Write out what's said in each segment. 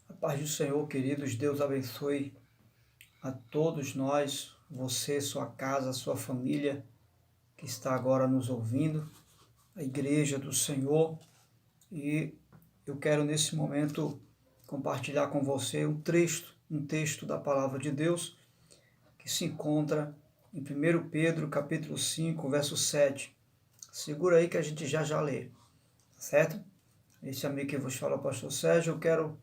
A paz do Senhor, queridos, Deus abençoe a todos nós, você, sua casa, sua família que está agora nos ouvindo, a igreja do Senhor. E eu quero nesse momento compartilhar com você um texto da palavra de Deus que se encontra em 1 Pedro, capítulo 5, verso 7. Segura aí que a gente já lê, certo? Esse amigo que vos fala, o pastor Sérgio, eu quero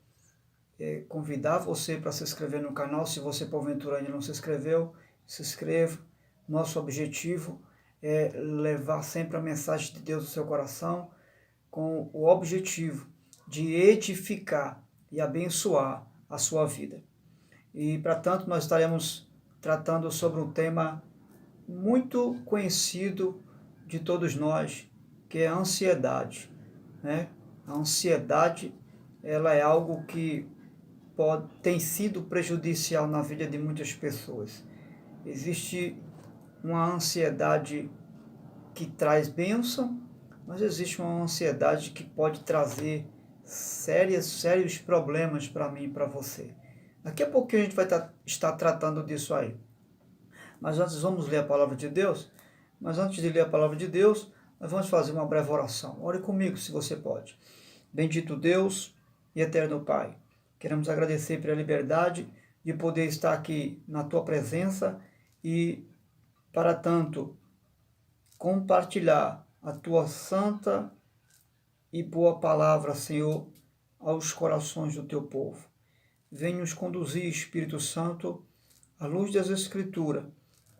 convidar você para se inscrever no canal. Se você porventura ainda não se inscreveu, se inscreva. Nosso objetivo é levar sempre a mensagem de Deus no seu coração, com o objetivo de edificar e abençoar a sua vida. E para tanto nós estaremos tratando sobre um tema muito conhecido de todos nós, que é a ansiedade, né? A ansiedade, ela é algo que tem sido prejudicial na vida de muitas pessoas. Existe uma ansiedade que traz bênção, mas existe uma ansiedade que pode trazer sérios problemas para mim e para você. Daqui a pouquinho a gente vai estar tratando disso aí. Mas antes vamos ler a palavra de Deus. Mas antes de ler a palavra de Deus, nós vamos fazer uma breve oração. Ore comigo se você pode. Bendito Deus e eterno Pai, queremos agradecer pela liberdade de poder estar aqui na Tua presença e, para tanto, compartilhar a Tua santa e boa palavra, Senhor, aos corações do Teu povo. Venha nos conduzir, Espírito Santo, à luz das Escrituras,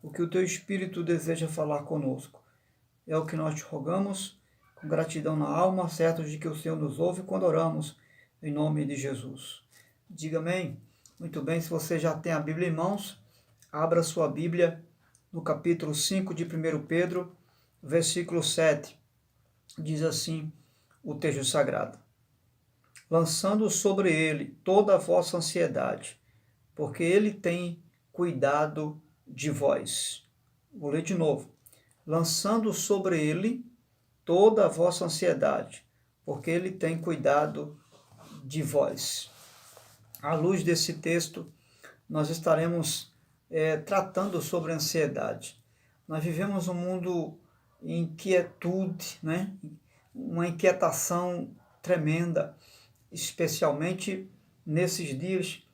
o que o Teu Espírito deseja falar conosco. É o que nós te rogamos, com gratidão na alma, certos de que o Senhor nos ouve quando oramos, em nome de Jesus. Diga amém. Muito bem, se você já tem a Bíblia em mãos, abra sua Bíblia no capítulo 5 de 1 Pedro, versículo 7. Diz assim o texto sagrado: lançando sobre ele toda a vossa ansiedade, porque ele tem cuidado de vós. Vou ler de novo. Lançando sobre ele toda a vossa ansiedade, porque ele tem cuidado de vós. À luz desse texto, nós estaremos tratando sobre ansiedade. Nós vivemos um mundo em inquietude, né? Uma inquietação tremenda, especialmente nesses dias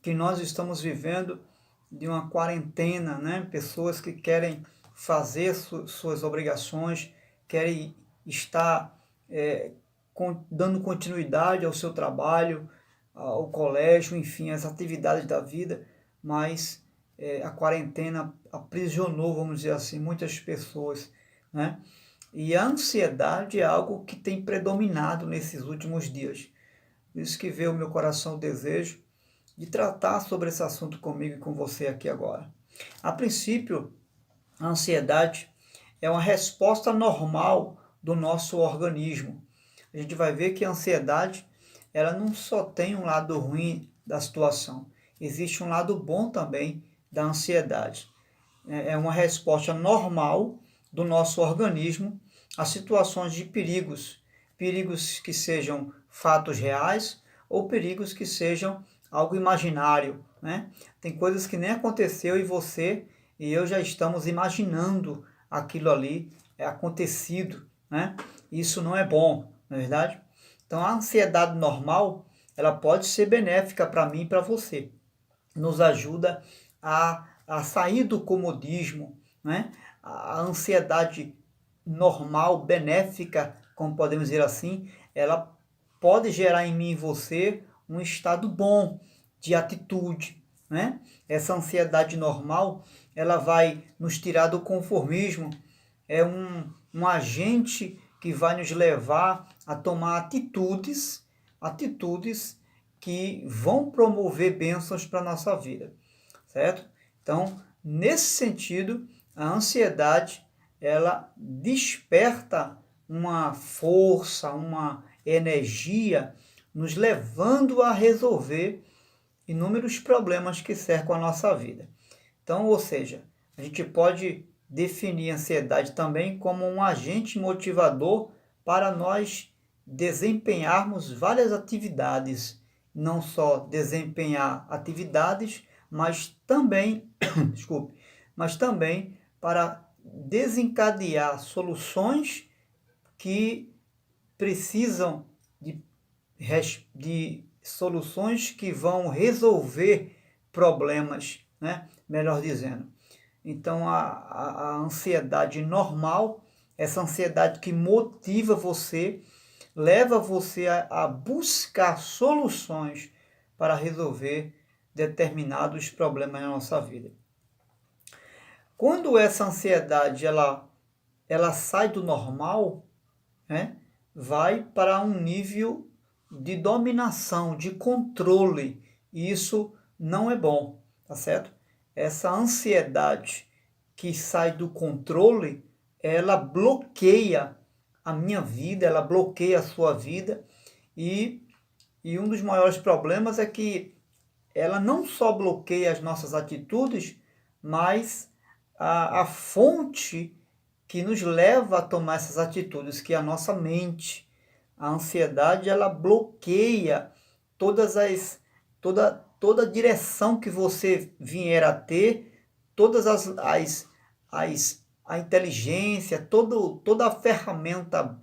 que nós estamos vivendo de uma quarentena, né? Pessoas que querem fazer suas obrigações, querem estar dando continuidade ao seu trabalho, ao colégio, enfim, às atividades da vida, mas a quarentena aprisionou, vamos dizer assim, muitas pessoas, né? E a ansiedade é algo que tem predominado nesses últimos dias. Por isso que veio ao meu coração o desejo de tratar sobre esse assunto comigo e com você aqui agora. A princípio, a ansiedade é uma resposta normal do nosso organismo. A gente vai ver que a ansiedade, ela não só tem um lado ruim da situação, existe um lado bom também da ansiedade. É uma resposta normal do nosso organismo a situações de perigos que sejam fatos reais ou perigos que sejam algo imaginário, né? Tem coisas que nem aconteceu e você e eu já estamos imaginando aquilo ali acontecido, né? Isso não é bom, não é verdade? Então a ansiedade normal, ela pode ser benéfica para mim e para você. Nos ajuda a sair do comodismo, né? A ansiedade normal, benéfica, como podemos dizer assim, ela pode gerar em mim e você um estado bom de atitude, né? Essa ansiedade normal, ela vai nos tirar do conformismo, é um agente que vai nos levar a tomar atitudes que vão promover bênçãos para a nossa vida, certo? Então, nesse sentido, a ansiedade, ela desperta uma força, uma energia, nos levando a resolver inúmeros problemas que cercam a nossa vida. Então, ou seja, a gente pode definir a ansiedade também como um agente motivador para nós desempenharmos várias atividades não só desempenhar atividades, mas também, desculpe, mas também para desencadear soluções que precisam de soluções que vão resolver problemas, né? Melhor dizendo. Então, a ansiedade normal, essa ansiedade que motiva você, leva você a buscar soluções para resolver determinados problemas na nossa vida. Quando essa ansiedade ela sai do normal, né, vai para um nível de dominação, de controle, e isso não é bom, tá certo? Essa ansiedade que sai do controle, ela bloqueia a minha vida, ela bloqueia a sua vida, e um dos maiores problemas é que ela não só bloqueia as nossas atitudes, mas a fonte que nos leva a tomar essas atitudes, que é a nossa mente. A ansiedade, ela bloqueia toda a direção que você vier a ter, todas a inteligência, toda a ferramenta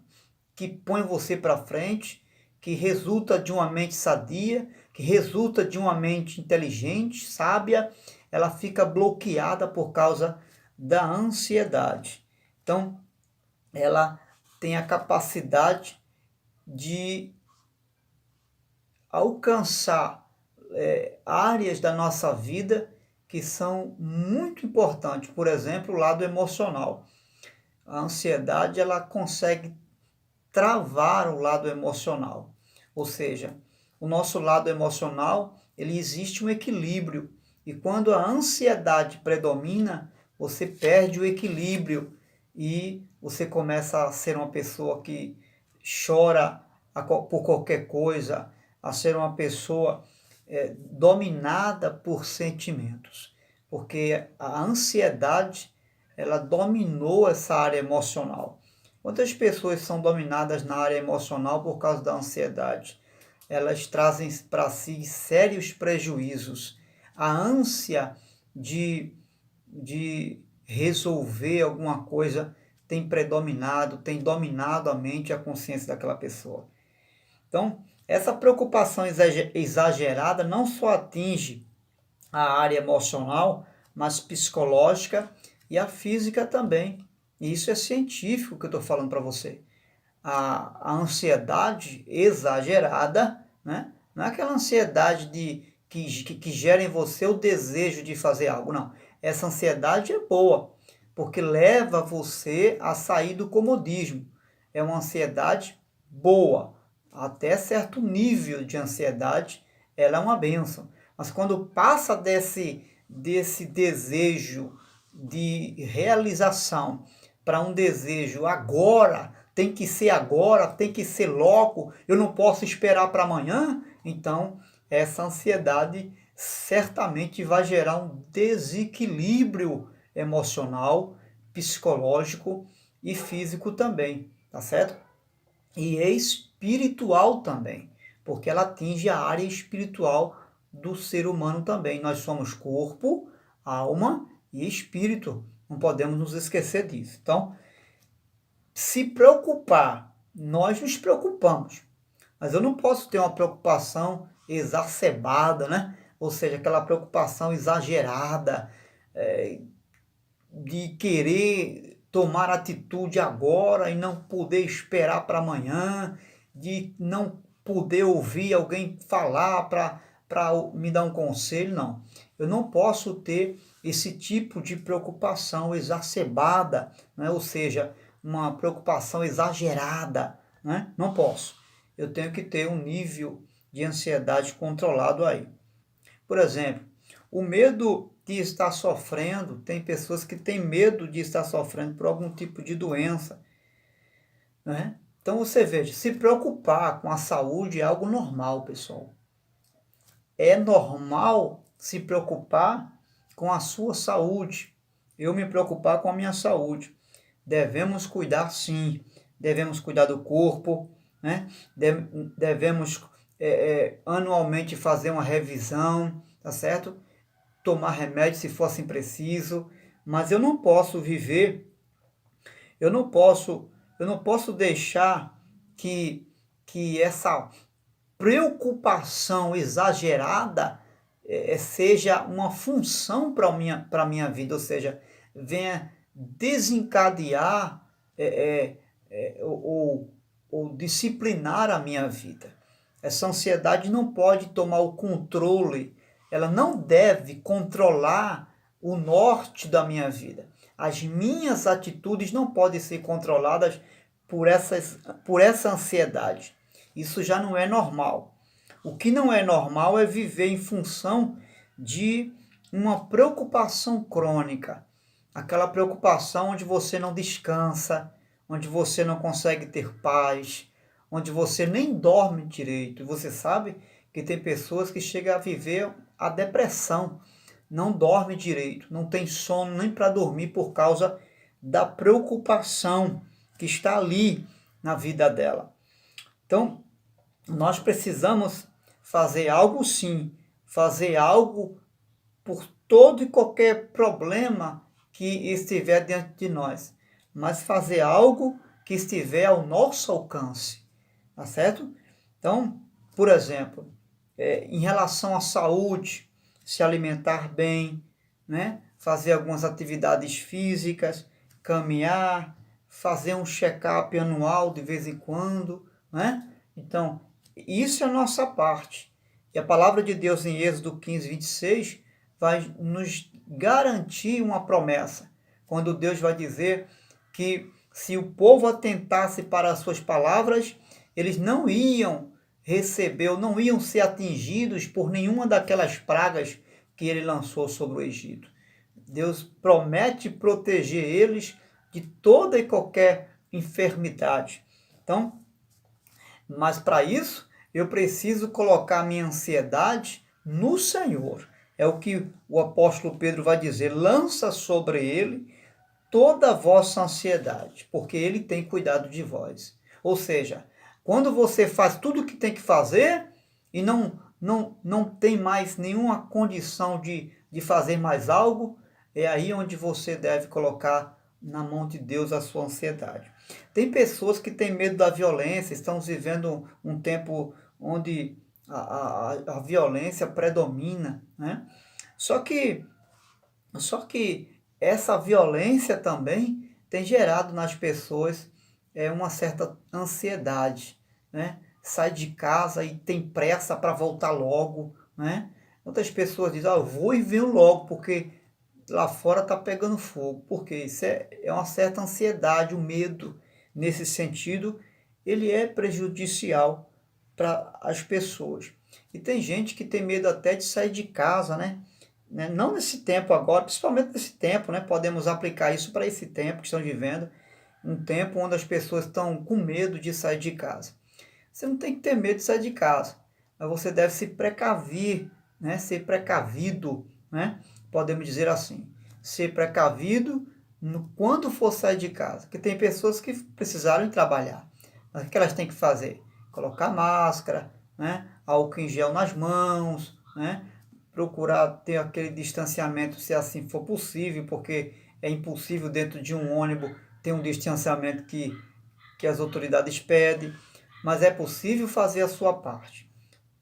que põe você para frente, que resulta de uma mente sadia, que resulta de uma mente inteligente, sábia, ela fica bloqueada por causa da ansiedade. Então, ela tem a capacidade de alcançar áreas da nossa vida que são muito importantes. Por exemplo, o lado emocional. A ansiedade, ela consegue travar o lado emocional. Ou seja, o nosso lado emocional, ele existe um equilíbrio. E quando a ansiedade predomina, você perde o equilíbrio e você começa a ser uma pessoa que chora por qualquer coisa, a ser uma pessoa dominada por sentimentos. Porque a ansiedade, ela dominou essa área emocional. Quantas pessoas são dominadas na área emocional por causa da ansiedade? Elas trazem para si sérios prejuízos. A ânsia de resolver alguma coisa tem predominado, tem dominado a mente e a consciência daquela pessoa. Então, essa preocupação exagerada não só atinge a área emocional, mas psicológica e a física também. E isso é científico que eu estou falando para você. A ansiedade exagerada, né? Não é aquela ansiedade que gera em você o desejo de fazer algo, não. Essa ansiedade é boa, porque leva você a sair do comodismo. É uma ansiedade boa. Até certo nível de ansiedade, ela é uma bênção. Mas quando passa desse desejo de realização para um desejo agora, tem que ser agora, tem que ser logo, eu não posso esperar para amanhã, então essa ansiedade certamente vai gerar um desequilíbrio emocional, psicológico e físico também, tá certo? E espiritual também, porque ela atinge a área espiritual do ser humano também. Nós somos corpo, alma e espírito. Não podemos nos esquecer disso. Então, se preocupar, nós nos preocupamos. Mas eu não posso ter uma preocupação exacerbada, né? Ou seja, aquela preocupação exagerada, de querer tomar atitude agora e não poder esperar para amanhã, de não poder ouvir alguém falar para me dar um conselho, não. Eu não posso ter esse tipo de preocupação exacerbada, né? Ou seja, uma preocupação exagerada, né? Não posso. Eu tenho que ter um nível de ansiedade controlado aí. Por exemplo, o medo de estar sofrendo, tem pessoas que têm medo de estar sofrendo por algum tipo de doença, né? Então você veja, se preocupar com a saúde é algo normal, pessoal. É normal se preocupar com a sua saúde. Eu me preocupar com a minha saúde. Devemos cuidar sim, devemos cuidar do corpo, né? Devemos anualmente fazer uma revisão, tá certo? Tomar remédio se for assim preciso, mas eu não posso viver, eu não posso deixar que essa preocupação exagerada seja uma função para a minha vida, ou seja, venha desencadear ou disciplinar a minha vida. Essa ansiedade não pode tomar o controle, ela não deve controlar o norte da minha vida. As minhas atitudes não podem ser controladas por essa ansiedade. Isso já não é normal. O que não é normal é viver em função de uma preocupação crônica. Aquela preocupação onde você não descansa, onde você não consegue ter paz, onde você nem dorme direito. E você sabe que tem pessoas que chegam a viver a depressão, não dorme direito, não tem sono nem para dormir por causa da preocupação que está ali na vida dela. Então, nós precisamos fazer algo sim, fazer algo por todo e qualquer problema que estiver diante de nós, mas fazer algo que estiver ao nosso alcance, tá certo? Então, por exemplo, em relação à saúde, se alimentar bem, né? Fazer algumas atividades físicas, caminhar, fazer um check-up anual de vez em quando, né? Então, isso é a nossa parte. E a palavra de Deus em Êxodo 15, 26 vai nos garantir uma promessa. Quando Deus vai dizer que se o povo atentasse para as suas palavras, eles não iam receber ou não iam ser atingidos por nenhuma daquelas pragas que ele lançou sobre o Egito. Deus promete proteger eles de toda e qualquer enfermidade. Então, mas para isso, eu preciso colocar minha ansiedade no Senhor. É o que o apóstolo Pedro vai dizer: lança sobre ele toda a vossa ansiedade, porque ele tem cuidado de vós. Ou seja, quando você faz tudo o que tem que fazer e não tem mais nenhuma condição de fazer mais algo, é aí onde você deve colocar na mão de Deus a sua ansiedade. Tem pessoas que têm medo da violência, estamos vivendo um tempo onde a violência predomina, né? Só que essa violência também tem gerado nas pessoas uma certa ansiedade, né? Sai de casa e tem pressa para voltar logo, né? Outras pessoas dizem, eu vou e venho logo, porque lá fora está pegando fogo. Porque isso é uma certa ansiedade, o medo, nesse sentido, ele é prejudicial para as pessoas. E tem gente que tem medo até de sair de casa, né? Não nesse tempo agora, principalmente nesse tempo, né? Podemos aplicar isso para esse tempo que estamos vivendo, um tempo onde as pessoas estão com medo de sair de casa. Você não tem que ter medo de sair de casa, mas você deve se precaver, né? Ser precavido, né? Podemos dizer assim, ser precavido quando for sair de casa. Porque tem pessoas que precisaram trabalhar. Mas o que elas têm que fazer? Colocar máscara, né? Álcool em gel nas mãos, né? Procurar ter aquele distanciamento se assim for possível, porque é impossível dentro de um ônibus ter um distanciamento que as autoridades pedem, mas é possível fazer a sua parte.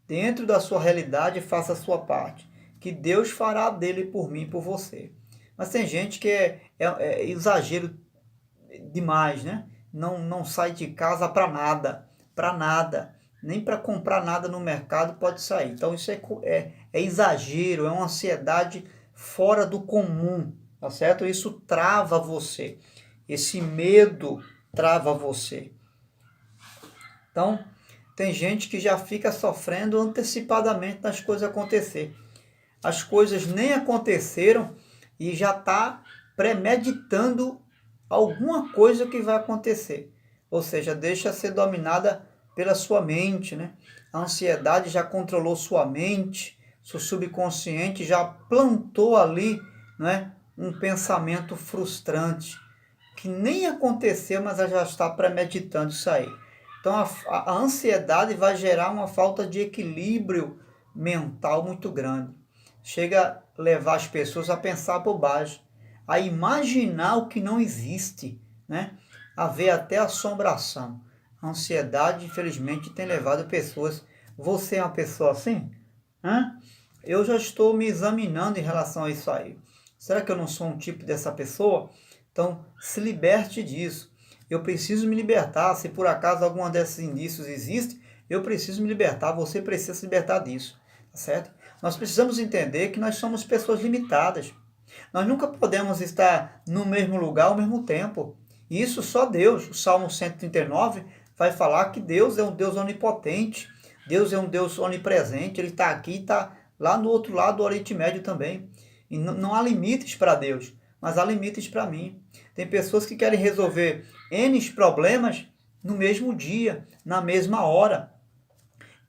Dentro da sua realidade, faça a sua parte, que Deus fará dele por mim e por você. Mas tem gente que é exagero demais, né? Não sai de casa para nada. Nem para comprar nada no mercado pode sair. Então isso é exagero, é uma ansiedade fora do comum, tá certo? Isso trava você. Esse medo trava você. Então, tem gente que já fica sofrendo antecipadamente das coisas acontecer. As coisas nem aconteceram e já está premeditando alguma coisa que vai acontecer. Ou seja, deixa ser dominada pela sua mente, né? A ansiedade já controlou sua mente, seu subconsciente já plantou ali, né, um pensamento frustrante que nem aconteceu, mas ela já está premeditando isso aí. Então, a ansiedade vai gerar uma falta de equilíbrio mental muito grande. Chega a levar as pessoas a pensar bobagem, a imaginar o que não existe, né? A ver até assombração. A ansiedade, infelizmente, tem levado pessoas. Você é uma pessoa assim? Hã? Eu já estou me examinando em relação a isso aí. Será que eu não sou um tipo dessa pessoa? Então, se liberte disso. Eu preciso me libertar. Se por acaso algum desses indícios existe, eu preciso me libertar. Você precisa se libertar disso, tá certo? Nós precisamos entender que nós somos pessoas limitadas. Nós nunca podemos estar no mesmo lugar ao mesmo tempo. E isso só Deus. O Salmo 139 vai falar que Deus é um Deus onipotente. Deus é um Deus onipresente. Ele está aqui, está lá no outro lado do Oriente Médio também. E não há limites para Deus, mas há limites para mim. Tem pessoas que querem resolver N problemas no mesmo dia, na mesma hora.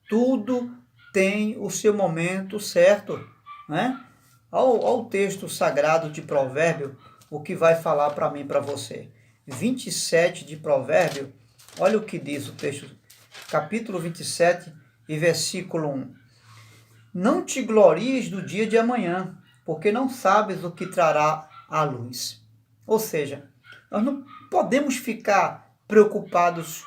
Tudo tem o seu momento certo, né? Ao texto sagrado de Provérbio, o que vai falar para mim e para você. 27 de Provérbio, olha o que diz o texto, capítulo 27 e versículo 1. Não te glories do dia de amanhã, porque não sabes o que trará a luz. Ou seja, nós não podemos ficar preocupados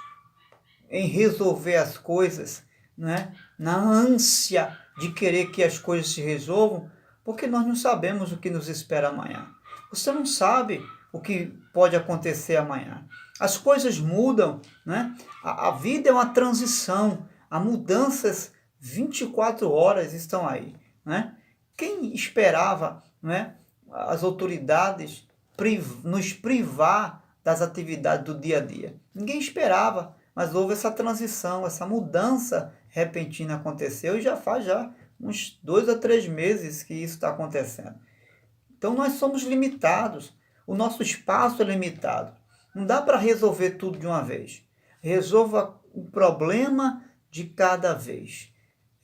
em resolver as coisas, né? Na ânsia de querer que as coisas se resolvam, porque nós não sabemos o que nos espera amanhã. Você não sabe o que pode acontecer amanhã. As coisas mudam, né? A vida é uma transição, há mudanças 24 horas estão aí, né? Quem esperava, né, as autoridades nos privar das atividades do dia a dia? Ninguém esperava, mas houve essa transição, essa mudança repentina aconteceu e já faz uns 2 a 3 meses que isso está acontecendo. Então nós somos limitados, o nosso espaço é limitado. Não dá para resolver tudo de uma vez. Resolva o problema de cada vez.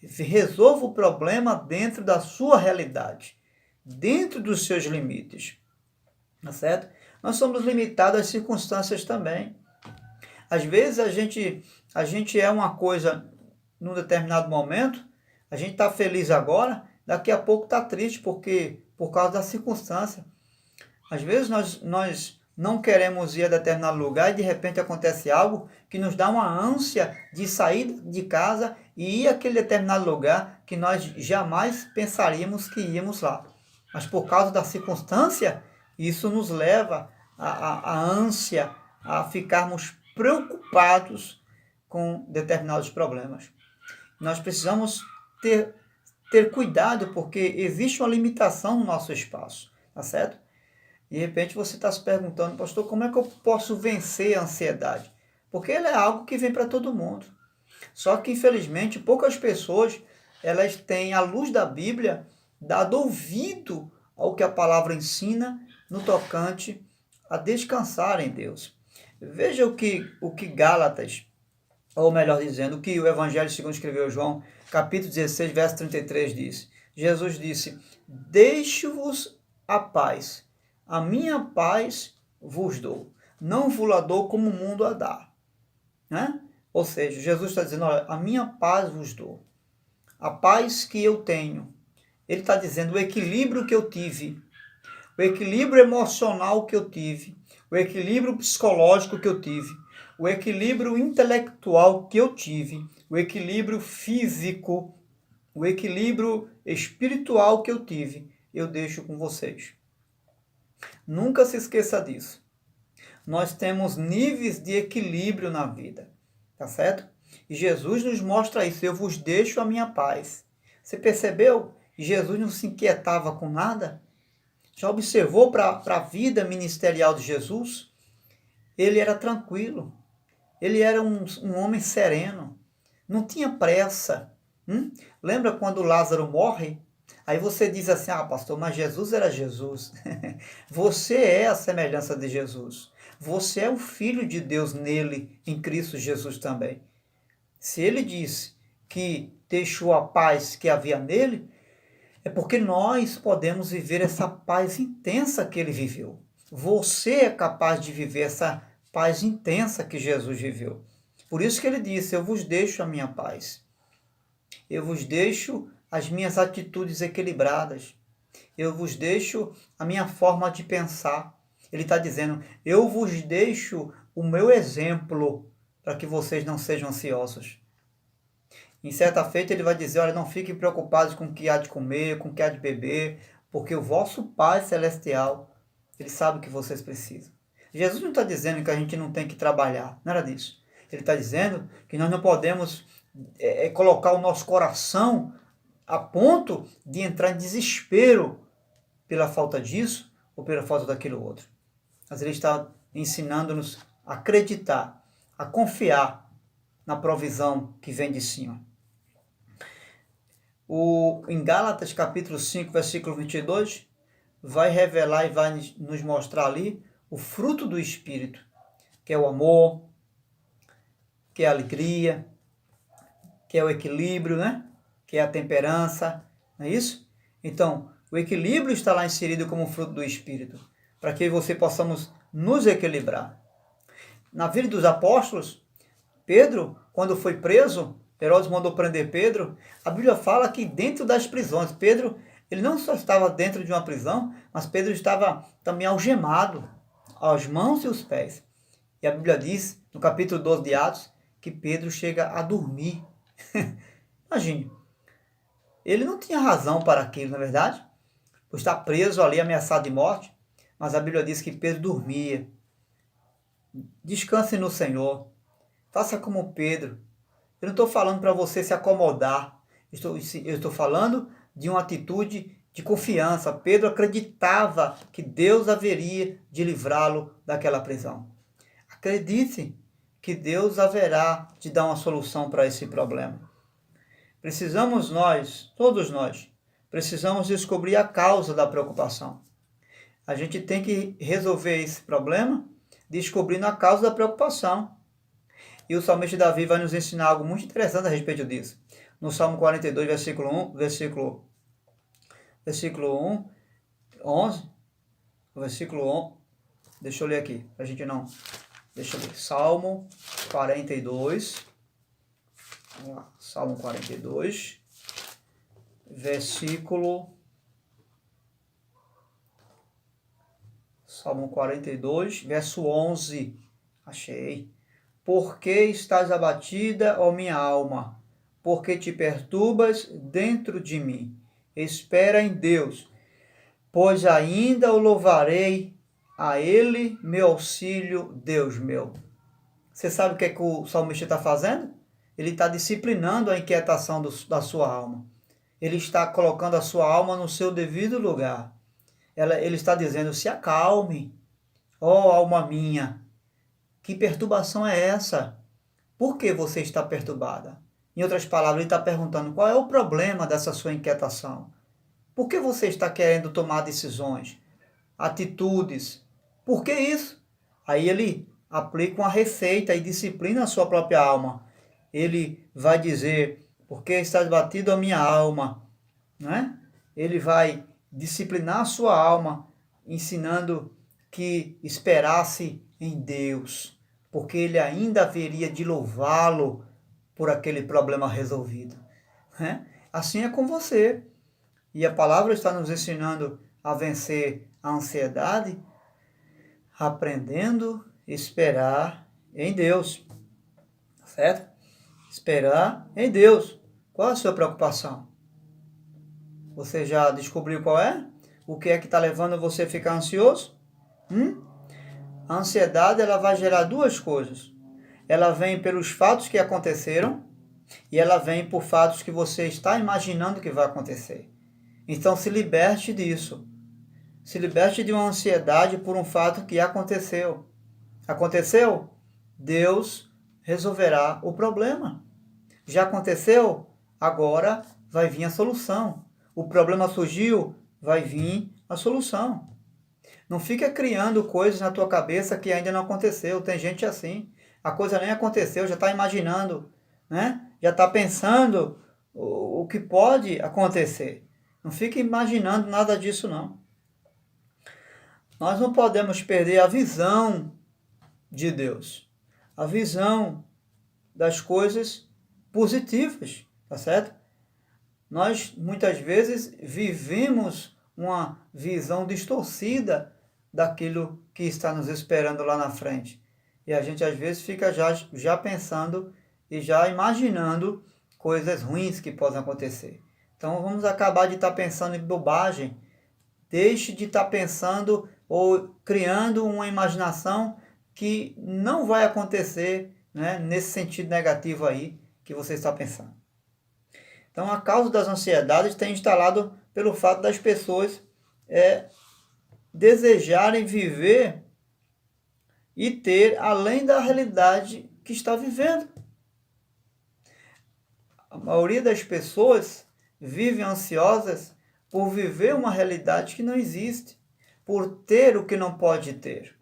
Resolva o problema dentro da sua realidade, dentro dos seus limites. Tá certo? Nós somos limitados às circunstâncias também. Às vezes a gente é uma coisa num determinado momento, a gente está feliz agora, daqui a pouco está triste por causa da circunstância. Às vezes nós não queremos ir a determinado lugar e de repente acontece algo que nos dá uma ânsia de sair de casa e ir àquele determinado lugar que nós jamais pensaríamos que íamos lá. Mas por causa da circunstância, isso nos leva à ânsia, a ficarmos preocupados com determinados problemas. Nós precisamos ter cuidado, porque existe uma limitação no nosso espaço, tá certo? De repente você está se perguntando, pastor, como é que eu posso vencer a ansiedade? Porque ela é algo que vem para todo mundo. Só que, infelizmente, poucas pessoas elas têm, à luz da Bíblia, dado ouvido ao que a palavra ensina no tocante a descansar em Deus. Veja o que Gálatas, ou melhor dizendo, o que o Evangelho segundo escreveu João, capítulo 16, verso 33 diz. Jesus disse, deixo-vos a paz, a minha paz vos dou, não vos a dou como o mundo a dá. Né? Ou seja, Jesus está dizendo, olha, a minha paz vos dou, a paz que eu tenho. Ele está dizendo o equilíbrio que eu tive, o equilíbrio emocional que eu tive, o equilíbrio psicológico que eu tive, o equilíbrio intelectual que eu tive, o equilíbrio físico, o equilíbrio espiritual que eu tive, eu deixo com vocês. Nunca se esqueça disso. Nós temos níveis de equilíbrio na vida, tá certo? E Jesus nos mostra isso, eu vos deixo a minha paz. Você percebeu? Jesus não se inquietava com nada? Já observou para a vida ministerial de Jesus? Ele era tranquilo. Ele era um homem sereno. Não tinha pressa. Lembra quando Lázaro morre? Aí você diz assim, pastor, mas Jesus era Jesus. Você é a semelhança de Jesus. Você é o Filho de Deus nele, em Cristo Jesus também. Se ele disse que deixou a paz que havia nele, é porque nós podemos viver essa paz intensa que ele viveu. Você é capaz de viver essa paz intensa que Jesus viveu. Por isso que ele disse, eu vos deixo a minha paz. Eu vos deixo as minhas atitudes equilibradas. Eu vos deixo a minha forma de pensar. Ele está dizendo, eu vos deixo o meu exemplo para que vocês não sejam ansiosos. Em certa feita ele vai dizer, olha, não fiquem preocupados com o que há de comer, com o que há de beber, porque o vosso Pai Celestial, ele sabe o que vocês precisam. Jesus não está dizendo que a gente não tem que trabalhar, nada disso. Ele está dizendo que nós não podemos colocar o nosso coração a ponto de entrar em desespero pela falta disso ou pela falta daquilo outro. Mas ele está ensinando-nos a acreditar, a confiar na provisão que vem de cima. Em Gálatas capítulo 5, versículo 22, vai revelar e vai nos mostrar ali o fruto do Espírito, que é o amor, que é a alegria, que é o equilíbrio, né? Que é a temperança, não é isso? Então, o equilíbrio está lá inserido como fruto do Espírito, para que você possamos nos equilibrar. Na vida dos apóstolos, Pedro, quando foi preso, Herodes mandou prender Pedro, a Bíblia fala que dentro das prisões, Pedro, ele não só estava dentro de uma prisão, mas Pedro estava também algemado, às mãos e os pés. E a Bíblia diz, no capítulo 12 de Atos, que Pedro chega a dormir. Imagine, ele não tinha razão para aquilo, não é verdade? Por estar preso ali, ameaçado de morte, mas a Bíblia diz que Pedro dormia. Descanse no Senhor, faça como Pedro. Eu não estou falando para você se acomodar, eu estou falando de uma atitude de confiança. Pedro acreditava que Deus haveria de livrá-lo daquela prisão. Acredite que Deus haverá de dar uma solução para esse problema. Precisamos nós, todos nós, precisamos descobrir a causa da preocupação. A gente tem que resolver esse problema descobrindo a causa da preocupação. E o salmista Davi vai nos ensinar algo muito interessante a respeito disso. No Salmo 42, versículo 1, 11, versículo 11, deixa eu ler aqui, a gente não, deixa eu ler, Salmo 42, vamos lá, Salmo 42, Salmo 42, verso 11, achei. Por que estás abatida, ó minha alma? Por que te perturbas dentro de mim? Espera em Deus, pois ainda o louvarei, a Ele meu auxílio, Deus meu. Você sabe o que é que o salmista está fazendo? Ele está disciplinando a inquietação da sua alma. Ele está colocando a sua alma no seu devido lugar. Ele está dizendo, se acalme, ó alma minha. Que perturbação é essa? Por que você está perturbada? Em outras palavras, ele está perguntando qual é o problema dessa sua inquietação. Por que você está querendo tomar decisões, atitudes? Por que isso? Aí ele aplica uma receita e disciplina a sua própria alma. Ele vai dizer, porque estás batido a minha alma, né? Ele vai disciplinar a sua alma, ensinando que esperasse em Deus, porque ele ainda haveria de louvá-lo por aquele problema resolvido. Né? Assim é com você. E a palavra está nos ensinando a vencer a ansiedade, aprendendo a esperar em Deus. Certo? Esperar em Deus. Qual a sua preocupação? Você já descobriu qual é? O que é que está levando você a ficar ansioso? A ansiedade ela vai gerar duas coisas. Ela vem pelos fatos que aconteceram e ela vem por fatos que você está imaginando que vai acontecer. Então se liberte disso. Se liberte de uma ansiedade por um fato que aconteceu. Aconteceu? Deus resolverá o problema. Já aconteceu? Agora vai vir a solução. O problema surgiu? Vai vir a solução. Não fica criando coisas na tua cabeça que ainda não aconteceu. Tem gente assim. A coisa nem aconteceu, já está imaginando, né? Já está pensando o que pode acontecer. Não fica imaginando nada disso, não. Nós não podemos perder a visão de Deus. A visão das coisas positivas, tá certo? Nós, muitas vezes, vivemos uma visão distorcida daquilo que está nos esperando lá na frente. E a gente, às vezes, fica já pensando e já imaginando coisas ruins que podem acontecer. Então, vamos acabar de estar pensando em bobagem. Deixe de estar pensando ou criando uma imaginação que não vai acontecer, né, nesse sentido negativo aí que você está pensando. Então, a causa das ansiedades tem instalado pelo fato das pessoas desejarem viver e ter além da realidade que está vivendo. A maioria das pessoas vivem ansiosas por viver uma realidade que não existe, por ter o que não pode ter,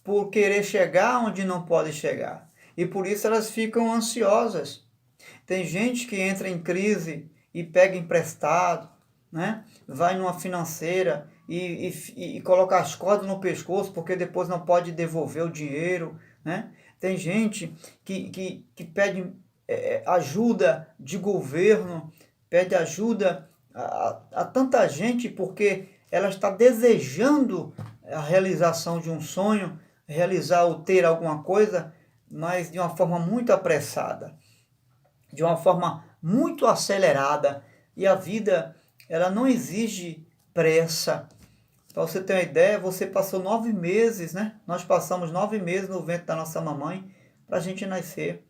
por querer chegar onde não pode chegar. E por isso elas ficam ansiosas. Tem gente que entra em crise e pega emprestado, né? Vai numa financeira e coloca as cordas no pescoço porque depois não pode devolver o dinheiro, né? Tem gente que pede ajuda de governo, pede ajuda a tanta gente porque ela está desejando a realização de um sonho, realizar ou ter alguma coisa, mas de uma forma muito apressada, de uma forma muito acelerada. E a vida, ela não exige pressa. Para você ter uma ideia, você passou 9 meses, né? Nós passamos 9 meses no ventre da nossa mamãe para a gente nascer.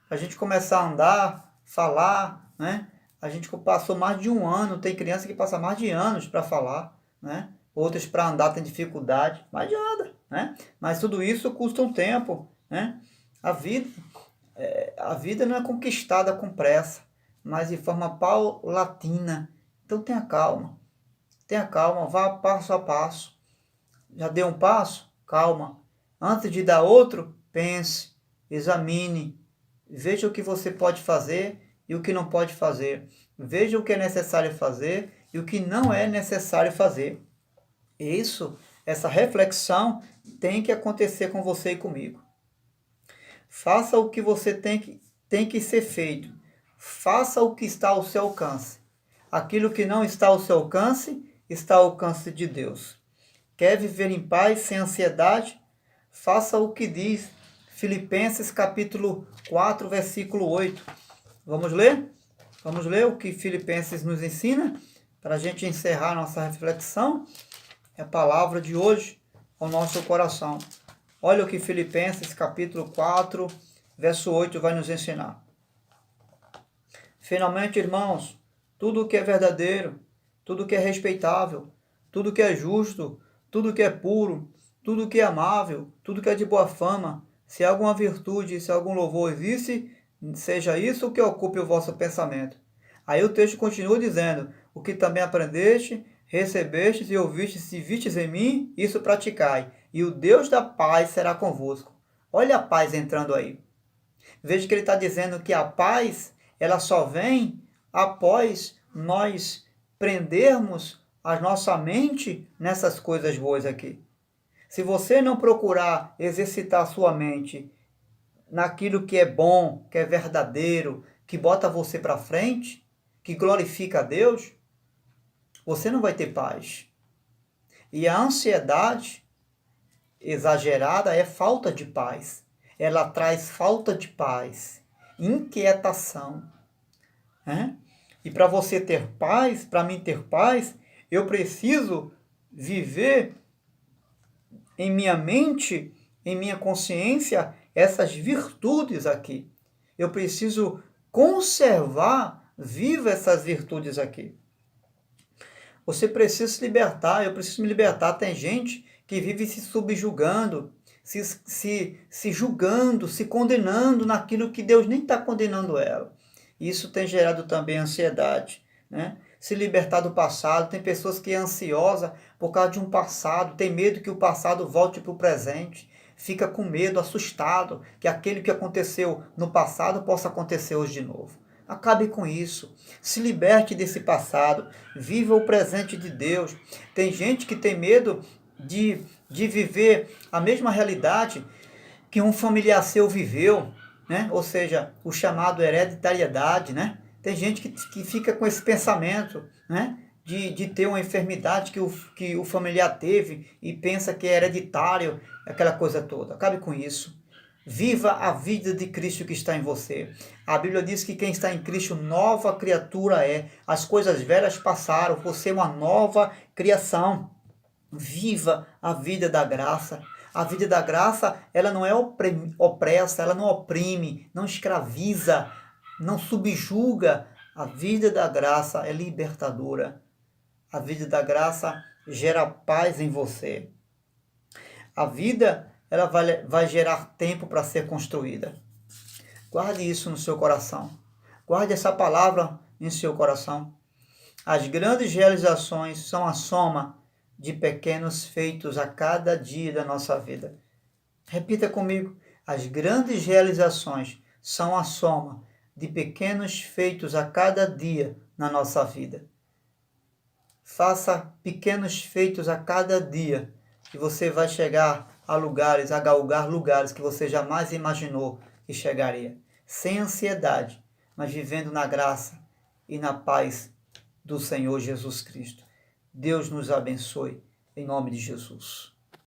A gente começar a andar, falar, né? A gente passou mais de um ano. Tem criança que passa mais de anos para falar, né? Outras para andar tem dificuldade, mas nada, né? Mas tudo isso custa um tempo, né? A vida não é conquistada com pressa, mas de forma paulatina. Então tenha calma, vá passo a passo. Já deu um passo? Calma. Antes de dar outro, pense, examine, veja o que você pode fazer e o que não pode fazer. Veja o que é necessário fazer e o que não é necessário fazer. Essa reflexão tem que acontecer com você e comigo. Faça o que você tem que ser feito. Faça o que está ao seu alcance. Aquilo que não está ao seu alcance, está ao alcance de Deus. Quer viver em paz, sem ansiedade? Faça o que diz Filipenses capítulo 4, versículo 8. Vamos ler? Vamos ler o que Filipenses nos ensina? Para a gente encerrar nossa reflexão. É a palavra de hoje ao nosso coração. Olha o que Filipenses capítulo 4, verso 8 vai nos ensinar. Finalmente, irmãos, tudo o que é verdadeiro, tudo o que é respeitável, tudo o que é justo, tudo o que é puro, tudo o que é amável, tudo o que é de boa fama, se há alguma virtude, se algum louvor existe, seja isso o que ocupe o vosso pensamento. Aí o texto continua dizendo, o que também aprendeste, recebestes e ouvistes e vistes em mim, isso praticai, e o Deus da paz será convosco. Olha a paz entrando aí. Veja que ele está dizendo que a paz, ela só vem após nós prendermos a nossa mente nessas coisas boas aqui. Se você não procurar exercitar a sua mente naquilo que é bom, que é verdadeiro, que bota você para frente, que glorifica a Deus, você não vai ter paz. E a ansiedade exagerada é falta de paz. Ela traz falta de paz, inquietação. Né? E para você ter paz, para mim ter paz, eu preciso viver em minha mente, em minha consciência, essas virtudes aqui. Eu preciso conservar viva essas virtudes aqui. Você precisa se libertar, eu preciso me libertar. Tem gente que vive se subjugando, se julgando, se condenando naquilo que Deus nem está condenando ela. Isso tem gerado também ansiedade, né? Se libertar do passado. Tem pessoas que é ansiosa por causa de um passado, tem medo que o passado volte para o presente, fica com medo, assustado, que aquele que aconteceu no passado possa acontecer hoje de novo. Acabe com isso, se liberte desse passado, viva o presente de Deus. Tem gente que tem medo de viver a mesma realidade que um familiar seu viveu. né? Ou seja, o chamado hereditariedade, né? Tem gente que fica com esse pensamento, né? De ter uma enfermidade que o familiar teve e pensa que é hereditário, aquela coisa toda. Acabe com isso. Viva a vida de Cristo que está em você. A Bíblia diz que quem está em Cristo, nova criatura é. As coisas velhas passaram, você é uma nova criação. Viva a vida da graça. A vida da graça, ela não é opressa, ela não oprime, não escraviza, não subjuga. A vida da graça é libertadora. A vida da graça gera paz em você. A vida, ela vai gerar tempo para ser construída. Guarde isso no seu coração. Guarde essa palavra em seu coração. As grandes realizações são a soma de pequenos feitos a cada dia da nossa vida. Repita comigo. As grandes realizações são a soma de pequenos feitos a cada dia na nossa vida. Faça pequenos feitos a cada dia e você vai chegar a lugares, a galgar lugares que você jamais imaginou que chegaria. Sem ansiedade, mas vivendo na graça e na paz do Senhor Jesus Cristo. Deus nos abençoe, em nome de Jesus.